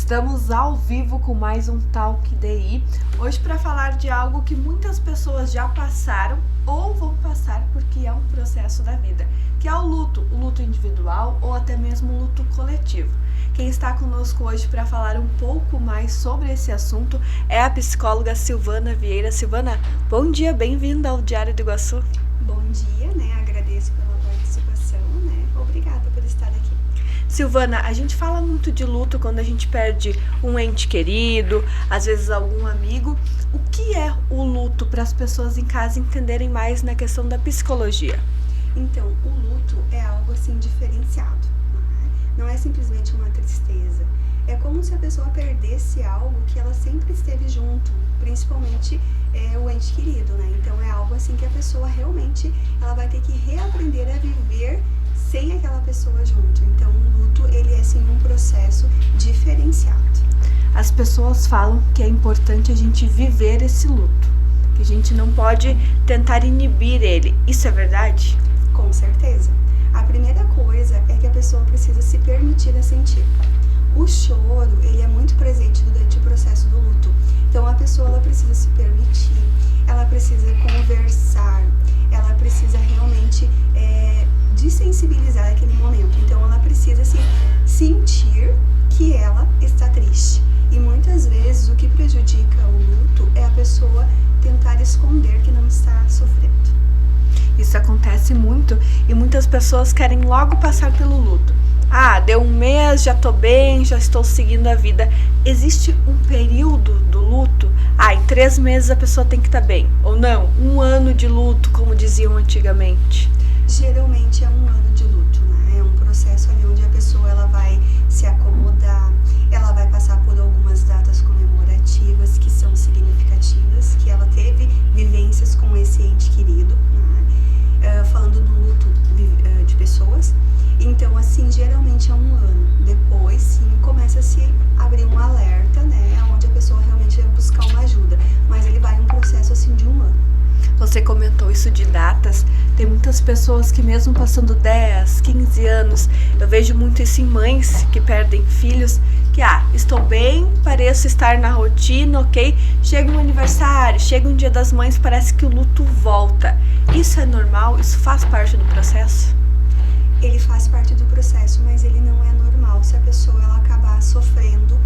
Estamos ao vivo com mais um Talk DI, hoje para falar de algo que muitas pessoas já passaram ou vão passar porque é um processo da vida, que é o luto individual ou até mesmo o luto coletivo. Quem está conosco hoje para falar um pouco mais sobre esse assunto é a psicóloga Silvana Vieira. Silvana, bom dia, bem-vinda ao Diário do Iguaçu. Bom dia, agradeço pela participação, obrigada por estar aqui. Silvana, a gente fala muito de luto quando a gente perde um ente querido, às vezes algum amigo. O que é o luto para as pessoas em casa entenderem mais na questão da psicologia? Então, o luto é algo assim diferenciado, não é simplesmente uma tristeza. É como se a pessoa perdesse algo que ela sempre esteve junto, principalmente o ente querido, Então é algo assim que a pessoa realmente ela vai ter que reaprender a viver sem aquela pessoa junto. Então o luto ele é sim um processo diferenciado. As pessoas falam que é importante a gente viver esse luto, que a gente não pode tentar inibir ele. Isso é verdade? Com certeza. A primeira coisa é que a pessoa precisa se permitir a sentir. O choro, ele é muito presente durante o processo do luto. Então a pessoa ela precisa se permitir, ela precisa conversar, ela precisa realmente desensibilizar aquele momento. Então ela precisa assim, sentir que ela está triste. E muitas vezes o que prejudica o luto é a pessoa tentar esconder que não está sofrendo. Isso acontece muito e muitas pessoas querem logo passar pelo luto. Deu um mês, já tô bem, já estou seguindo a vida. Existe um período do luto? Em 3 meses a pessoa tem que estar bem. Ou não, 1 ano de luto, como diziam antigamente. Geralmente é 1 ano de luto, É um processo ali onde a pessoa ela vai se acomodar, ela vai passar por algumas datas comemorativas que são significativas, que ela teve vivências com esse ente querido, falando do luto de pessoas. Então, assim, geralmente é 1 ano. Depois, sim, começa a se abrir um alerta, onde a pessoa realmente vai buscar uma ajuda. Mas ele vai um processo, assim, de 1 ano. Você comentou isso de datas. Tem muitas pessoas que mesmo passando 10, 15 anos, eu vejo muito isso em mães que perdem filhos, que, estou bem, pareço estar na rotina, ok? Chega um aniversário, chega um dia das mães, parece que o luto volta. Isso é normal? Isso faz parte do processo? Ele faz parte do processo, mas ele não é normal se a pessoa ela acabar sofrendo,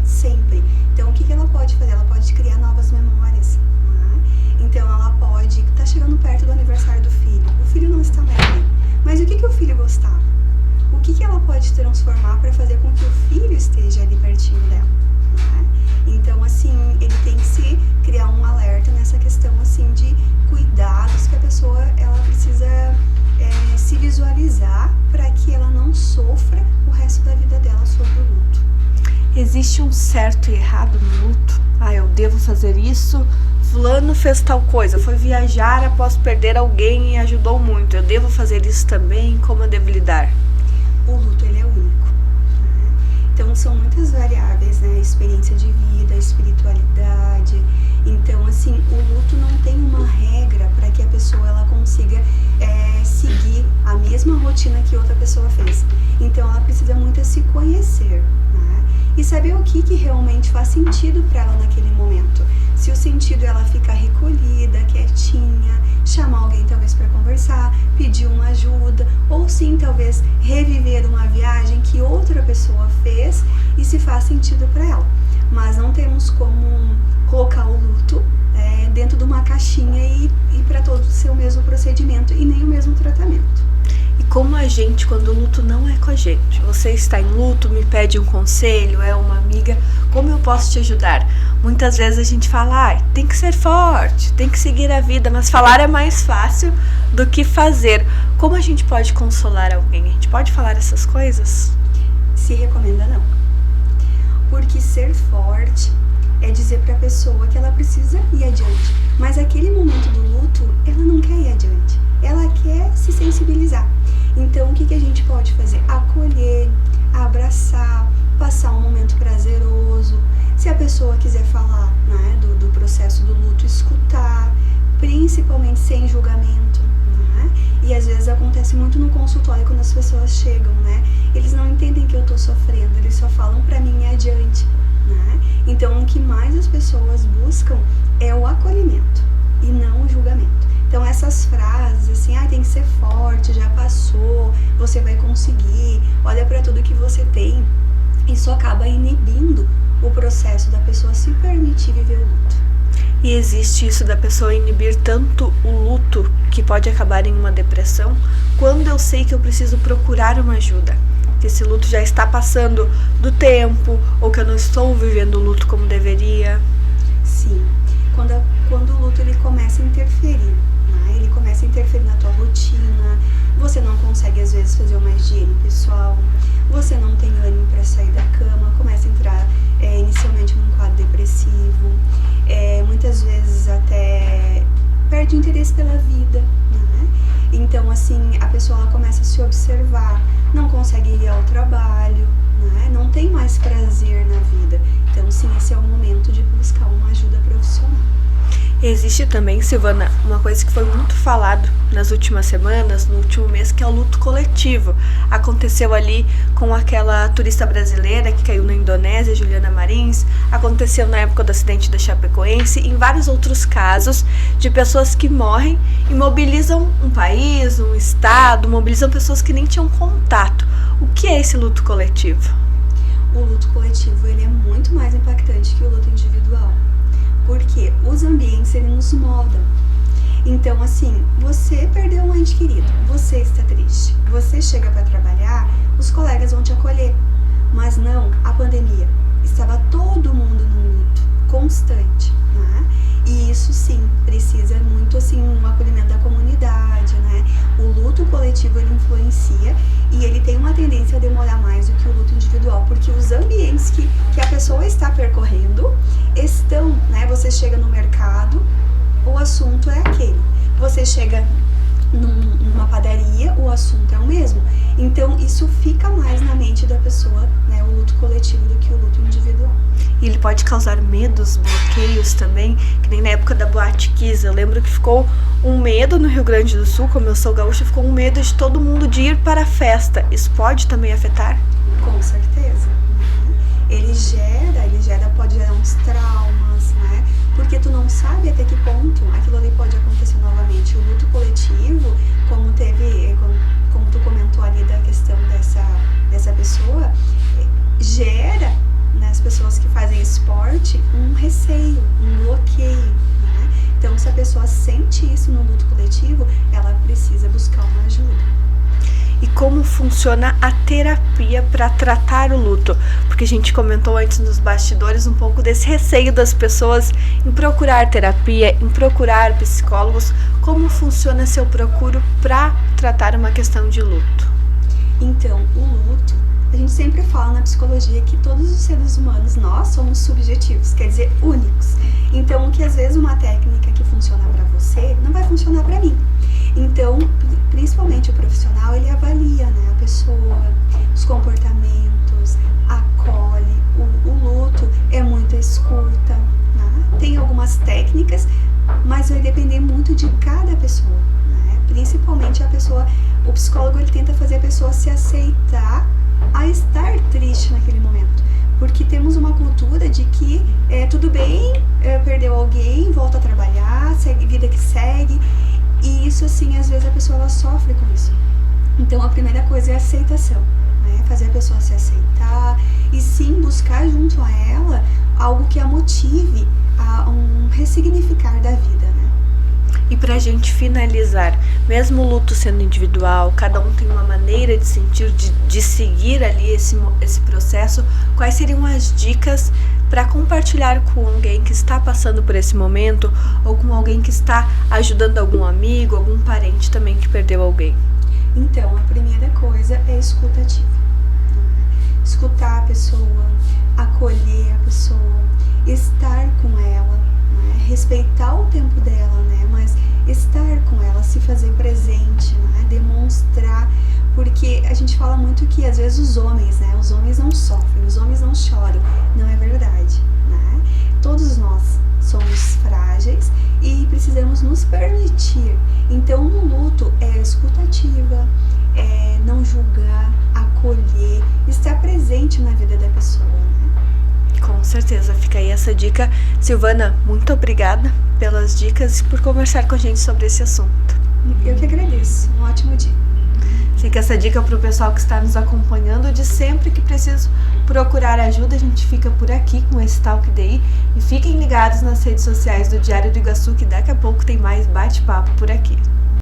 sempre. Então, o que ela pode fazer? Ela pode criar novas memórias, Então, ela pode estar chegando perto do aniversário do filho. O filho não está mais bem. Mas o que o filho gostava? O que ela pode transformar para fazer com que o filho esteja ali pertinho dela? Então, assim, ele tem que se criar um alerta nessa questão, assim, de cuidados que a pessoa, ela precisa se visualizar para que ela não sofra o resto da vida dela sobre o luto. Existe um certo e errado no luto? Eu devo fazer isso? Fulano fez tal coisa, foi viajar após perder alguém e ajudou muito. Eu devo fazer isso também? Como eu devo lidar? O luto, ele é único. Então, são muitas variáveis, A experiência de vida, a espiritualidade. Então, assim, o luto não tem uma regra para que a pessoa ela consiga seguir a mesma rotina que outra pessoa fez. Então, ela precisa muito se conhecer, e saber o que realmente faz sentido para ela naquele momento. Se o sentido é ela ficar recolhida, quietinha, chamar alguém talvez para conversar, pedir uma ajuda, ou sim talvez reviver uma viagem que outra pessoa fez e se faz sentido para ela. Mas não temos como colocar o luto dentro de uma caixinha e para todos ser o mesmo procedimento e nem o mesmo tratamento. E como a gente, quando o luto não é com a gente, você está em luto, me pede um conselho, é uma amiga, como eu posso te ajudar? Muitas vezes a gente fala, tem que ser forte, tem que seguir a vida, mas falar é mais fácil do que fazer. Como a gente pode consolar alguém? A gente pode falar essas coisas? Se recomenda não. Porque ser forte é dizer para a pessoa que ela precisa ir adiante. Mas aquele momento do luto, ela não quer ir adiante. Ela quer se sensibilizar. Então, o que a gente pode fazer? Acolher, abraçar, passar um momento prazeroso. Se a pessoa quiser falar do processo do luto, escutar, principalmente sem julgamento. E às vezes acontece muito no consultório quando as pessoas chegam, Eles não entendem que eu tô sofrendo, eles só falam pra mim ir adiante. que mais as pessoas buscam é o acolhimento e não o julgamento. Então essas frases assim, tem que ser forte, já passou, você vai conseguir, olha para tudo que você tem, isso acaba inibindo o processo da pessoa se permitir viver o luto. E existe isso da pessoa inibir tanto o luto que pode acabar em uma depressão, quando eu sei que eu preciso procurar uma ajuda, que esse luto já está passando do tempo, ou que eu não estou vivendo o luto como deveria. Sim, quando o luto ele começa a interferir, ele começa a interferir na tua rotina, você não consegue às vezes fazer uma higiene pessoal, você não tem ânimo para sair da cama, começa a entrar inicialmente num quadro depressivo, muitas vezes até perde o interesse pela vida, né? Então assim, a pessoa ela começa a se observar, não consegue ir ao trabalho, né? Não tem mais prazer na vida. Então sim, esse é o momento de buscar uma ajuda profissional. Existe também, Silvana, uma coisa que foi muito falado nas últimas semanas, no último mês, que é o luto coletivo. Aconteceu ali com aquela turista brasileira que caiu na Indonésia, Juliana Marins, aconteceu na época do acidente da Chapecoense, e em vários outros casos de pessoas que morrem e mobilizam um país, um estado, mobilizam pessoas que nem tinham contato. O que é esse luto coletivo? O luto coletivo ele é muito mais impactante que o luto individual. Porque os ambientes, eles nos moldam. Então, assim, você perdeu um ente querido, você está triste, você chega para trabalhar, os colegas vão te acolher. Mas não, a pandemia, estava todo mundo num luto constante, né? E isso sim, precisa muito assim, um acolhimento da comunidade, né? O luto coletivo, ele influencia e ele tem uma tendência a demorar mais do que o luto individual, porque os ambientes que a pessoa está percorrendo estão, né? Você chega no mercado, o assunto é aquele. Você chega numa padaria, o assunto é o mesmo. Então, isso fica mais na mente da pessoa, né? O luto coletivo do que o luto individual. E ele pode causar medos, bloqueios também, que nem na época da Boate Kiss. Eu lembro que ficou um medo no Rio Grande do Sul, como eu sou gaúcha, ficou um medo de todo mundo de ir para a festa. Isso pode também afetar? Com certeza. Pode gerar uns traumas, né? Porque tu não sabe até que ponto aquilo ali pode acontecer novamente. O luto coletivo, como tu comentou ali da questão dessa pessoa, gera nas pessoas que fazem esporte um receio, um bloqueio, né? Então, se a pessoa sente isso no luto coletivo, ela precisa buscar uma ajuda. E como funciona a terapia para tratar o luto? Porque a gente comentou antes nos bastidores um pouco desse receio das pessoas em procurar terapia, em procurar psicólogos. Como funciona se eu procuro para tratar uma questão de luto? Então, o luto, a gente sempre fala na psicologia que todos os seres humanos, nós somos subjetivos, quer dizer, únicos. Então, que às vezes uma técnica que funciona para você não vai funcionar para mim. Então, principalmente o profissional, ele avalia, né, a pessoa, os comportamentos, acolhe. O luto é muita escuta, né? Tem algumas técnicas, mas vai depender muito de cada pessoa, né? Principalmente o psicólogo ele tenta fazer a pessoa se aceitar a estar triste naquele momento. Porque temos uma cultura de que tudo bem, perdeu alguém, volta a trabalhar, segue, vida que segue. E isso, assim, às vezes a pessoa ela sofre com isso. Então, a primeira coisa é a aceitação, né? Fazer a pessoa se aceitar e sim buscar junto a ela algo que a motive a um ressignificar da vida, né? E pra gente finalizar, mesmo o luto sendo individual, cada um tem uma maneira de sentir, de seguir ali esse processo, quais seriam as dicas para compartilhar com alguém que está passando por esse momento ou com alguém que está ajudando algum amigo, algum parente também que perdeu alguém? Então, a primeira coisa é escutativa. Escutar a pessoa, acolher a pessoa, estar com ela, né? Respeitar o tempo dela, né? Mas estar com ela, se fazer presente, né? Demonstrar, porque a gente fala muito que às vezes os homens não sofrem, os homens não choram. Não é verdade, né? Todos nós somos frágeis e precisamos nos permitir. Então, no luto é escutativa, é não julgar, acolher, estar presente na vida da pessoa, né? Com certeza, fica aí essa dica. Silvana, muito obrigada pelas dicas e por conversar com a gente sobre esse assunto. Eu que agradeço, um ótimo dia. Fica essa dica para o pessoal que está nos acompanhando, de sempre que preciso procurar ajuda, a gente fica por aqui com esse Talk DI. E fiquem ligados nas redes sociais do Diário do Iguaçu, que daqui a pouco tem mais bate-papo por aqui.